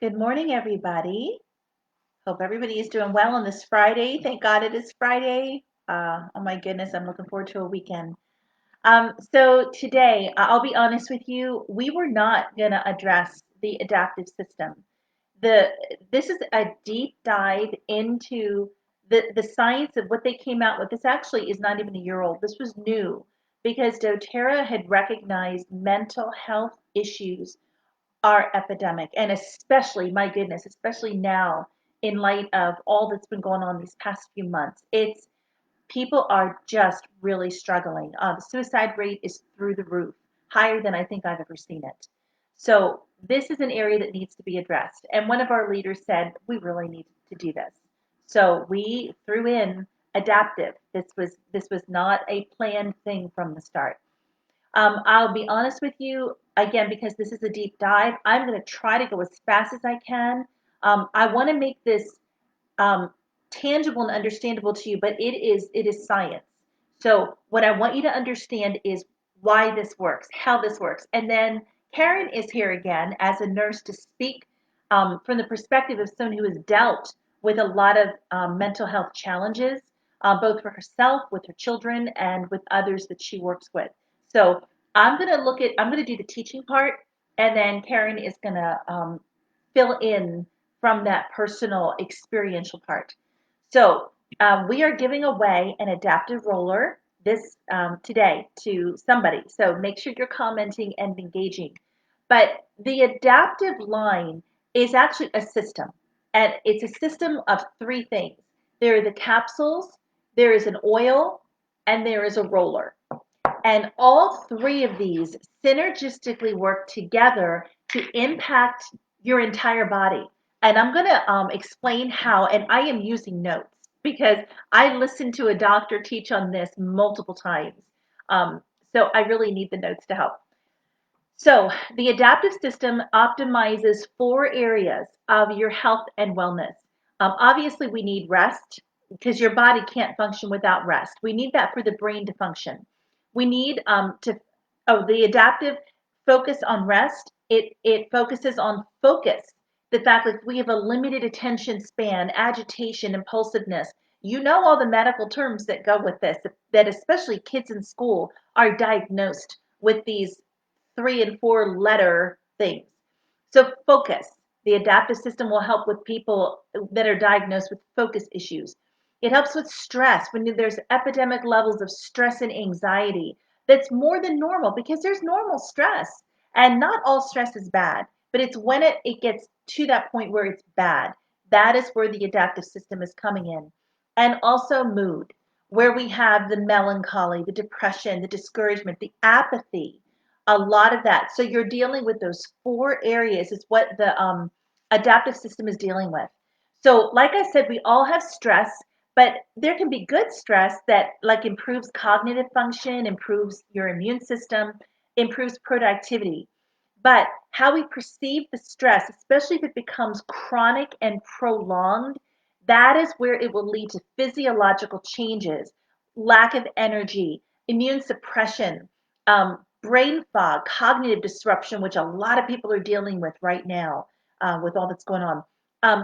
Good morning, everybody. Hope everybody is doing well on this Friday. Thank God it is Friday. Oh my goodness, I'm looking forward to a weekend. So today, I'll be honest with you, we were not going to address the adaptive system. The This is a deep dive into the science of what they came out with. This actually is not even a year old. This was new because doTERRA had recognized mental health issues are epidemic, and especially, my goodness, especially now in light of all that's been going on these past few months. It's People are just really struggling. The suicide rate is through the roof, higher than I think I've ever seen it. So this is an area that needs to be addressed. And one of our leaders said we really need to do this. So we threw in adaptive. This was not a planned thing from the start. I'll be honest with you, again, because this is a deep dive, I'm going to try to go as fast as I can. I want to make this um, tangible and understandable to you, but it is science. So what I want you to understand is why this works, how this works. And then Karen is here again as a nurse to speak from the perspective of someone who has dealt with a lot of mental health challenges, both for herself, with her children, and with others that she works with. So I'm going to do the teaching part, and then Karen is going to fill in from that personal experiential part. So we are giving away an adaptive roller this today to somebody. So make sure you're commenting and engaging. But the adaptive line is actually a system, and it's a system of three things. There are the capsules, there is an oil, and there is a roller. And all three of these synergistically work together to impact your entire body. And I'm going to explain how, and I am using notes because I listened to a doctor teach on this multiple times. Um, so I really need the notes to help. So the adaptive system optimizes four areas of your health and wellness. Obviously, we need rest because your body can't function without rest. We need that for the brain to function. We need the adaptive focus on rest. It focuses on focus. The fact that we have a limited attention span, agitation, impulsiveness. You know all the medical terms that go with this, that especially kids in school are diagnosed with these 3 and 4 letter things. So focus. The adaptive system will help with people that are diagnosed with focus issues. It helps with stress when there's epidemic levels of stress and anxiety that's more than normal because there's normal stress. And not all stress is bad, but it's when it gets to that point where it's bad. That is where the adaptive system is coming in. And also mood, where we have the melancholy, the depression, the discouragement, the apathy, a lot of that. So you're dealing with those four areas is what the adaptive system is dealing with. So like I said, we all have stress, but there can be good stress that like improves cognitive function, improves your immune system, improves productivity. But how we perceive the stress, especially if it becomes chronic and prolonged, that is where it will lead to physiological changes, lack of energy, immune suppression, brain fog, cognitive disruption, which a lot of people are dealing with right now with all that's going on,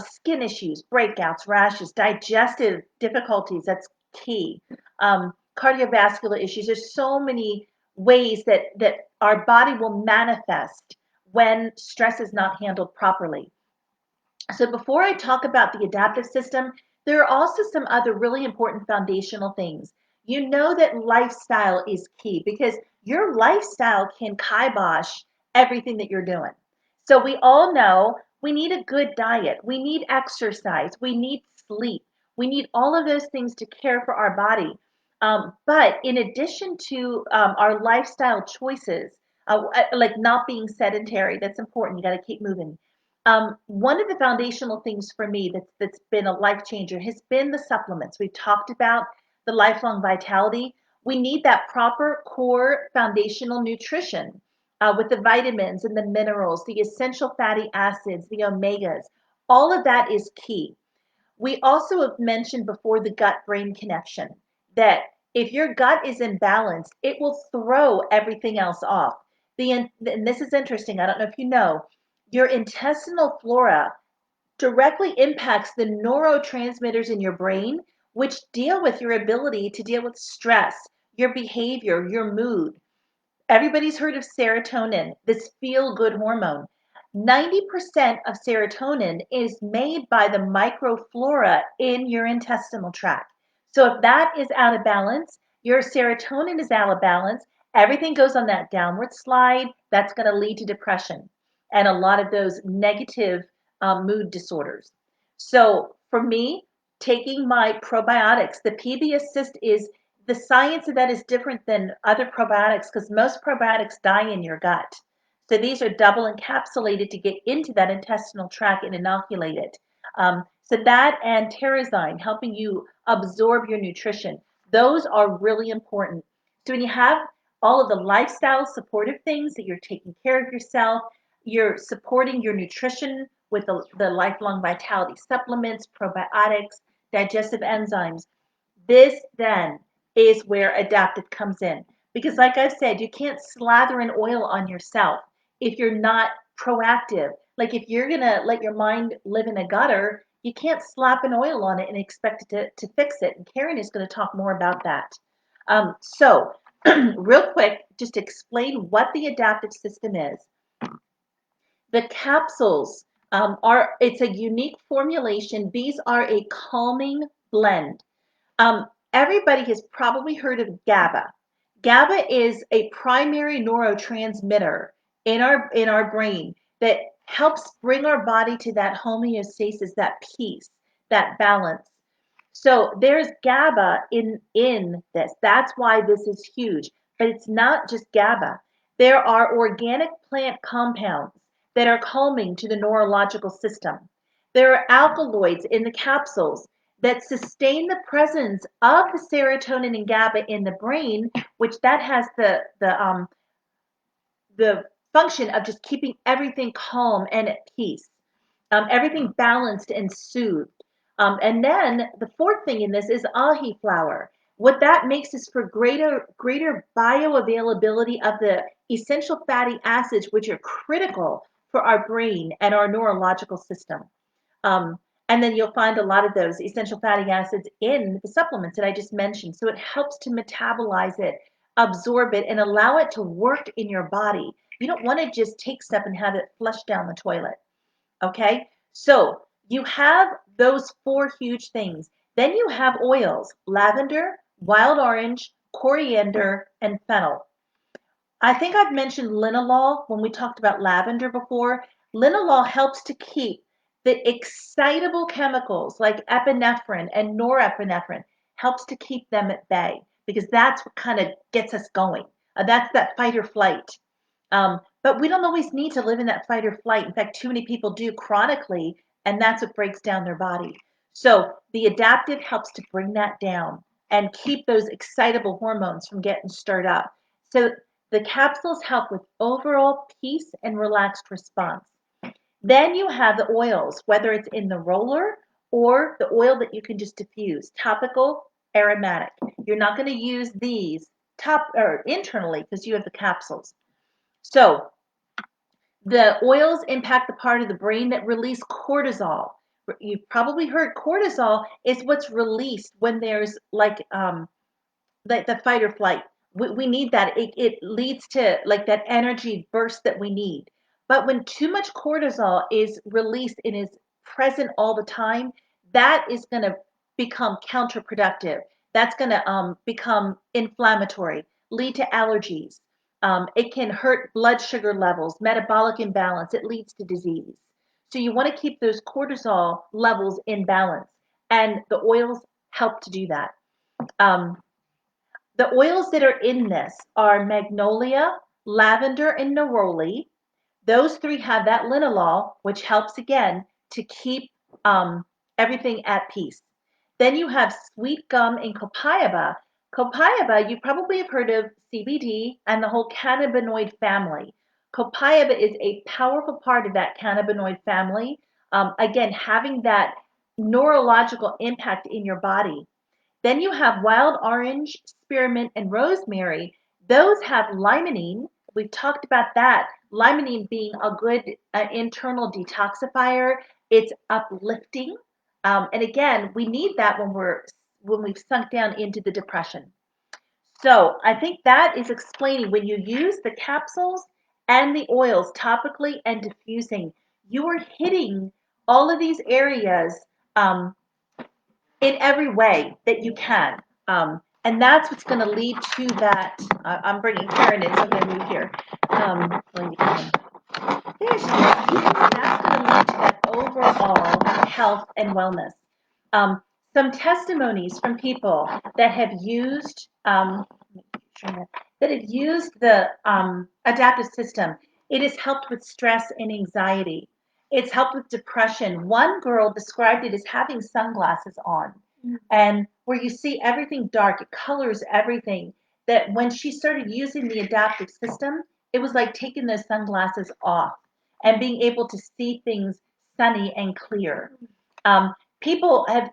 skin issues, breakouts, rashes, digestive difficulties, that's key, cardiovascular issues. There's so many ways that our body will manifest when stress is not handled properly. So before I talk about the adaptive system, there are also some other really important foundational things. You know that lifestyle is key because your lifestyle can kibosh everything that you're doing. So we all know we need a good diet, we need exercise, we need sleep, we need all of those things to care for our body. But in addition to our lifestyle choices, like not being sedentary, that's important. You got to keep moving. One of the foundational things for me that's been a life changer has been the supplements. We've talked about the lifelong vitality. We need that proper core foundational nutrition with the vitamins and the minerals, the essential fatty acids, the omegas. All of that is key. We also have mentioned before the gut brain connection that if your gut is imbalanced, it will throw everything else off. And this is interesting. I don't know if you know, your intestinal flora directly impacts the neurotransmitters in your brain, which deal with your ability to deal with stress, your behavior, your mood. Everybody's heard of serotonin, this feel good hormone. 90% of serotonin is made by the microflora in your intestinal tract. So if that is out of balance, your serotonin is out of balance, everything goes on that downward slide. That's going to lead to depression and a lot of those negative mood disorders. So for me, taking my probiotics, the PB Assist is the science of that is different than other probiotics because most probiotics die in your gut. So these are double encapsulated to get into that intestinal tract and inoculate it. So that and Terrazyme helping you absorb your nutrition. Those are really important. So when you have all of the lifestyle supportive things that you're taking care of yourself, you're supporting your nutrition with the lifelong vitality supplements, probiotics, digestive enzymes. This then is where adaptive comes in. Because, like I've said, you can't slather an oil on yourself if you're not proactive. Like, if you're going to let your mind live in a gutter, you can't slap an oil on it and expect it to fix it. And Karen is going to talk more about that. So, real quick, just explain what the adaptive system is. The capsules it's a unique formulation. These are a calming blend. Um, Everybody has probably heard of GABA. GABA is a primary neurotransmitter in our brain that helps bring our body to that homeostasis, that peace, that balance. So there's GABA in this. That's why this is huge. But it's not just GABA. There are organic plant compounds that are calming to the neurological system. There are alkaloids in the capsules that sustain the presence of the serotonin and GABA in the brain, which that has the function of just keeping everything calm and at peace, everything balanced and soothed. And then the fourth thing in this is ahi flower. What that makes is for greater bioavailability of the essential fatty acids, which are critical for our brain and our neurological system. Um, and then you'll find a lot of those essential fatty acids in the supplements that I just mentioned. So it helps to metabolize it, absorb it, and allow it to work in your body. You don't want to just take stuff and have it flush down the toilet. Okay? So you have those four huge things. Then you have oils: lavender, wild orange, coriander, and fennel. I think I've mentioned linalool when we talked about lavender before. Linalool helps to keep the excitable chemicals like epinephrine and norepinephrine, helps to keep them at bay because that's what kind of gets us going. That's that fight or flight. But we don't always need to live in that fight or flight. In fact, too many people do chronically, and that's what breaks down their body. So the adaptive helps to bring that down and keep those excitable hormones from getting stirred up. So the capsules help with overall peace and relaxed response. Then you have the oils, whether it's in the roller or the oil that you can just diffuse, topical, aromatic. You're not going to use these top or internally because you have the capsules. So the oils impact the part of the brain that release cortisol. You've probably heard cortisol is what's released when there's like the fight or flight. We need that. It leads to like that energy burst that we need. But when too much cortisol is released and is present all the time, that is going to become counterproductive. That's going to become inflammatory, lead to allergies. It can hurt blood sugar levels, metabolic imbalance. It leads to disease. So you want to keep those cortisol levels in balance, and the oils help to do that. Um, the oils that are in this are magnolia, lavender, and neroli. Those three have that linalool, which helps again to keep everything at peace. Then you have sweet gum and copaiba. Copaiba, you probably have heard of CBD and the whole cannabinoid family. Copaiba is a powerful part of that cannabinoid family. Again, having that neurological impact in your body. Then you have wild orange, spearmint, and rosemary. Those have limonene. We've talked about that. limonene being a good internal detoxifier, it's uplifting. And again, we need that when we've sunk down into the depression. So I think that is explaining when you use the capsules and the oils topically and diffusing, you are hitting all of these areas um, in every way that you can. And that's what's going to lead to that. I'm bringing Karen in, so I'm going to move here. There she is. That's going to lead to that overall health and wellness. Um, some testimonies from people that have used the adaptive system. It has helped with stress and anxiety. It's helped with depression. One girl described it as having sunglasses on, and where you see everything dark, it colors everything. That when she started using the adaptive system, it was like taking those sunglasses off and being able to see things sunny and clear. People have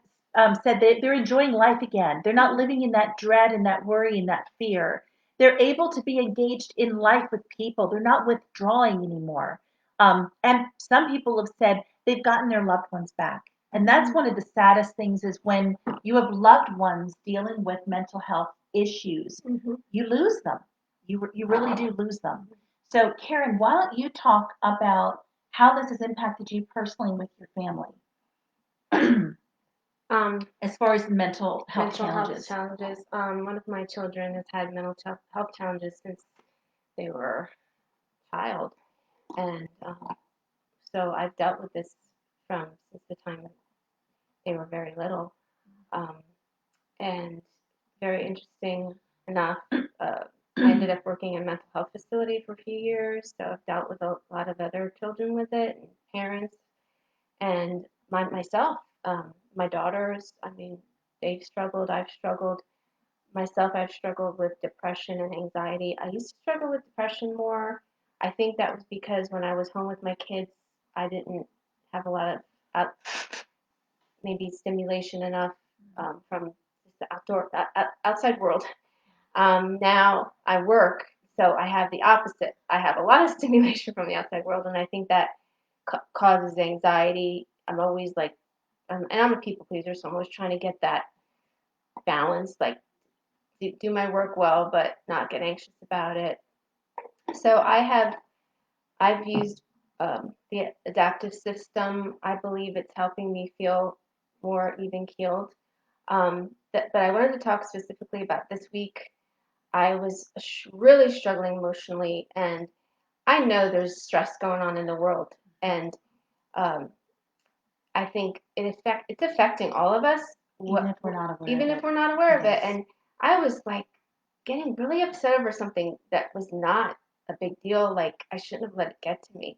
said that they're enjoying life again. They're not living in that dread and that worry and that fear. They're able to be engaged in life with people. They're not withdrawing anymore. And some people have said they've gotten their loved ones back. And that's one of the saddest things is when you have loved ones dealing with mental health issues, you lose them. You really do lose them. So, Karen, why don't you talk about how this has impacted you personally with your family? As far as mental health challenges. One of my children has had health challenges since they were a child, and so I've dealt with this from since the time that they were very little. Um, and very interesting enough, I ended up working in a mental health facility for a few years, so I've dealt with a lot of other children with it, and parents, and myself, my daughters. I mean, they've struggled. I've struggled myself. I've struggled with depression and anxiety. I used to struggle with depression more. I think that was because when I was home with my kids, I didn't have a lot of maybe stimulation enough from the outside world. Now I work, so I have the opposite. I have a lot of stimulation from the outside world, and I think that causes anxiety. I'm always like, and I'm a people pleaser, so I'm always trying to get that balance, like do my work well, but not get anxious about it. So I've used the adaptive system. I believe it's helping me feel more even keeled. But I wanted to talk specifically about this week. I was really struggling emotionally, and I know there's stress going on in the world, and um, I think it's affecting all of us, Even if we're not aware even of if it. we're not aware of it. Yes. And I was like getting really upset over something that was not a big deal. Like I shouldn't have let it get to me.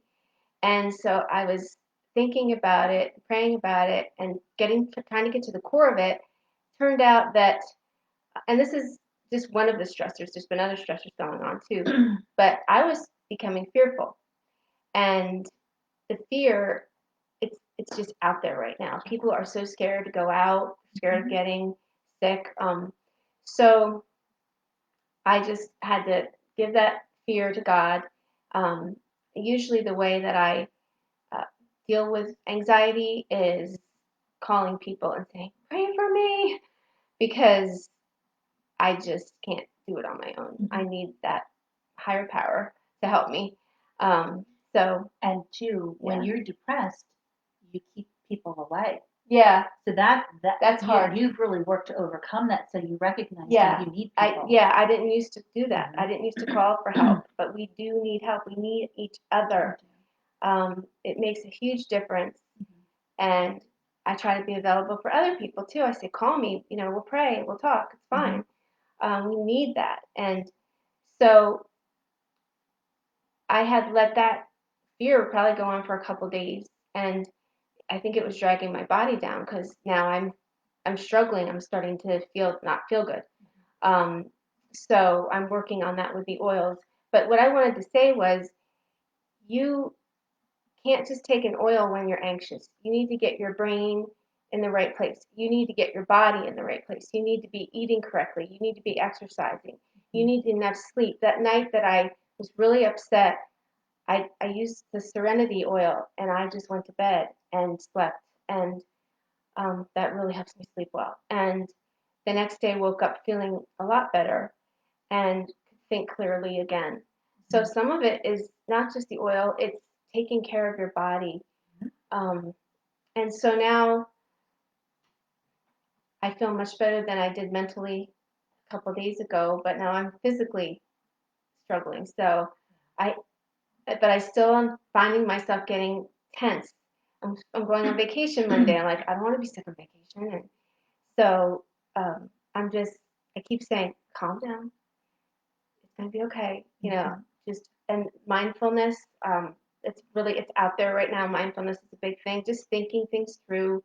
And so I was thinking about it, praying about it, and trying to get to the core of it. Turned out that, and this is just one of the stressors. There's been other stressors going on too, but I was becoming fearful, and the fear, it's just out there right now. People are so scared to go out, scared of getting sick. So I just had to give that fear to God. Um, Usually, the way that I uh, deal with anxiety is calling people and saying, "Pray for me," because I just can't do it on my own. I need that higher power to help me. Um, so And two, when yeah, you're depressed, you keep people away. yeah, So that's hard. you've really worked to overcome that. So you recognize Yeah, that you need people. I didn't used to do that. I didn't used to call for help, but we do need help. We need each other. It makes a huge difference, and I try to be available for other people too. I say, call me. We'll pray. We'll talk. It's fine. We need that, and so I had let that fear probably go on for a couple days, and I think it was dragging my body down because now I'm struggling. I'm starting to not feel good. Um, so I'm working on that with the oils. But what I wanted to say was you can't just take an oil when you're anxious. You need to get your brain in the right place. You need to get your body in the right place. You need to be eating correctly. You need to be exercising. You need enough sleep. That night that I was really upset, I used the Serenity oil, and I just went to bed and slept, and that really helps me sleep well. And the next day, woke up feeling a lot better and could think clearly again. So some of it is not just the oil; it's taking care of your body. Um, and so now I feel much better than I did mentally a couple of days ago, but now I'm physically struggling. So I, but I still am finding myself getting tense. I'm going on vacation Monday. I'm like, I don't want to be sick on vacation. And so I'm just, I keep saying, calm down. It's going to be okay. You know, just, and mindfulness, it's out there right now. Mindfulness is a big thing. Just thinking things through,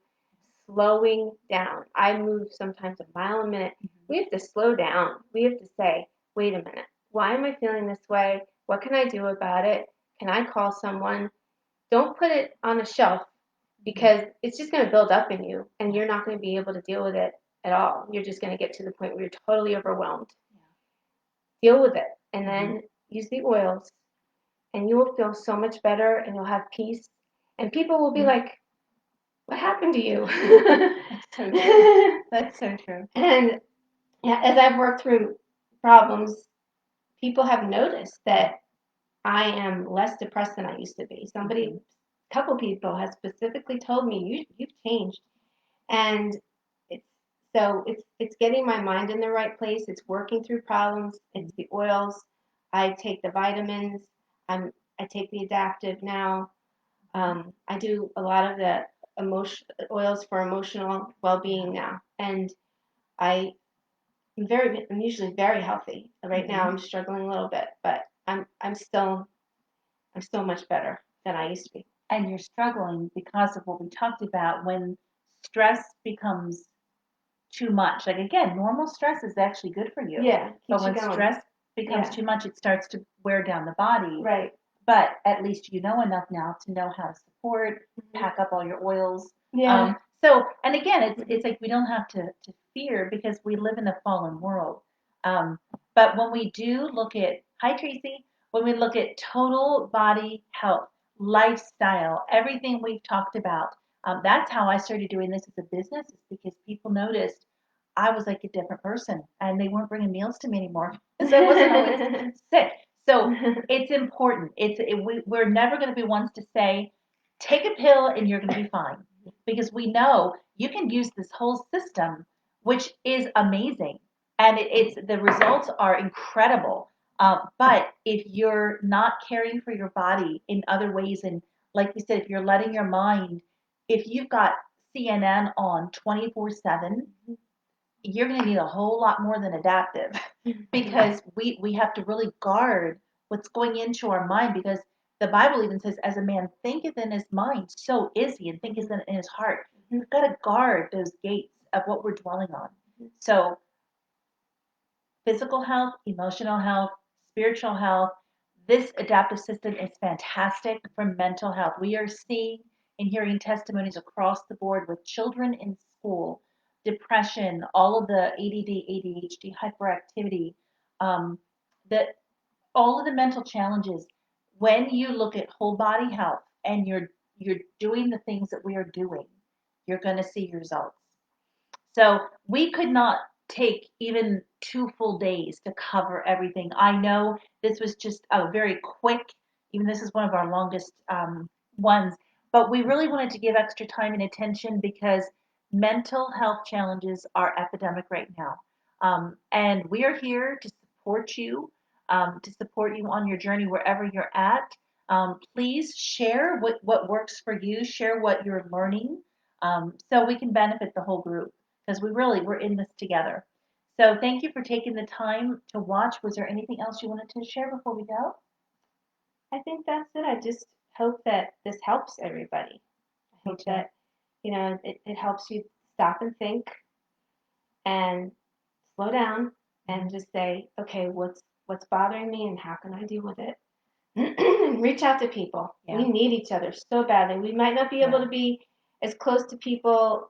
slowing down. I move sometimes a mile a minute. We have to slow down. We have to say, wait a minute, why am I feeling this way? What can I do about it? Can I call someone? Don't put it on a shelf because it's just going to build up in you and you're not going to be able to deal with it at all. You're just going to get to the point where you're totally overwhelmed. Deal with it and then use the oils and you will feel so much better and you'll have peace. And people will be like, what happened to you? That's so true. That's so true. And yeah, as I've worked through problems, people have noticed that I am less depressed than I used to be. A couple people have specifically told me you've changed, and it's it's getting my mind in the right place. It's working through problems. It's the oils. I take the vitamins. I take the adaptive now. I do a lot of the emotion oils for emotional well-being now, and I I'm usually very healthy. Right now I'm struggling a little bit, but I'm still much better than I used to be. And you're struggling because of what we talked about when stress becomes too much. Like again, normal stress is actually good for you. Yeah, But keeps you when going. stress becomes Yeah, too much, it starts to wear down the body. right. But at least you know enough now to know how to support, Mhm. pack up all your oils. Yeah. So, and again, it's like we don't have to fear because we live in a fallen world. But when we do look at, hi Tracy, when we look at total body health, lifestyle, everything we've talked about, that's how I started doing this as a business, is because people noticed I was like a different person and they weren't bringing meals to me anymore because I wasn't always sick. So it's important. We're never going to be ones to say, take a pill and you're going to be fine. Because we know you can use this whole system, which is amazing. And it's the results are incredible. But if you're not caring for your body in other ways, and like you said, if you're letting your mind, if you've got CNN on 24/7, you're going to need a whole lot more than adaptive because we have to really guard what's going into our mind because the Bible even says, as a man thinketh in his mind, so is he, and thinketh in his heart. We've got to guard those gates of what we're dwelling on. So, physical health, emotional health, spiritual health, this adaptive system is fantastic for mental health. We are seeing and hearing testimonies across the board with children in school, depression, all of the ADD, ADHD, hyperactivity, um, the all of the mental challenges. When you look at whole body health and you're doing the things that we are doing, you're going to see results. So we could not take even 2 full days to cover everything. I know this was just a very quick, even this is one of our longest ones, but we really wanted to give extra time and attention because mental health challenges are epidemic right now. And we are here to support you on your journey wherever you're at. Please share what works for you, share what you're learning so we can benefit the whole group because we're in this together. So thank you for taking the time to watch. Was there anything else you wanted to share before we go? I think that's it. I just hope that this helps everybody. I Me hope too. that, it helps you stop and think and slow down and just say, okay, what's bothering me and how can I deal with it? Reach out to people. Yeah. We need each other so badly. We might not be able Yeah. to be as close to people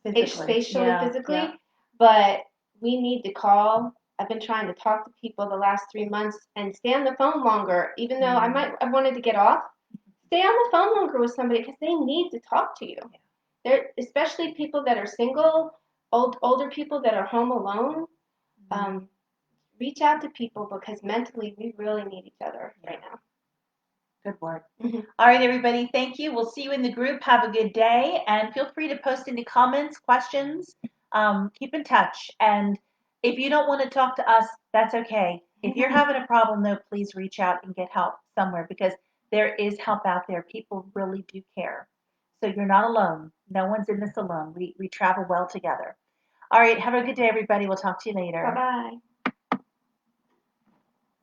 Physically. spatially, Yeah. physically, Yeah. but we need to call I've been trying to talk to people the last 3 months and stay on the phone longer, even though I wanted to get off. Stay on the phone longer with somebody because they need to talk to you. They're especially people that are single, older people that are home alone. Um, reach out to people because mentally we really need each other right now. Good word. Mm-hmm. All right, everybody. Thank you. We'll see you in the group. Have a good day. And feel free to post any comments, questions. Keep in touch. And if you don't want to talk to us, that's okay. If you're having a problem, though, please reach out and get help somewhere because there is help out there. People really do care. So you're not alone. No one's in this alone. We travel well together. All right. Have a good day, everybody. We'll talk to you later. Bye bye.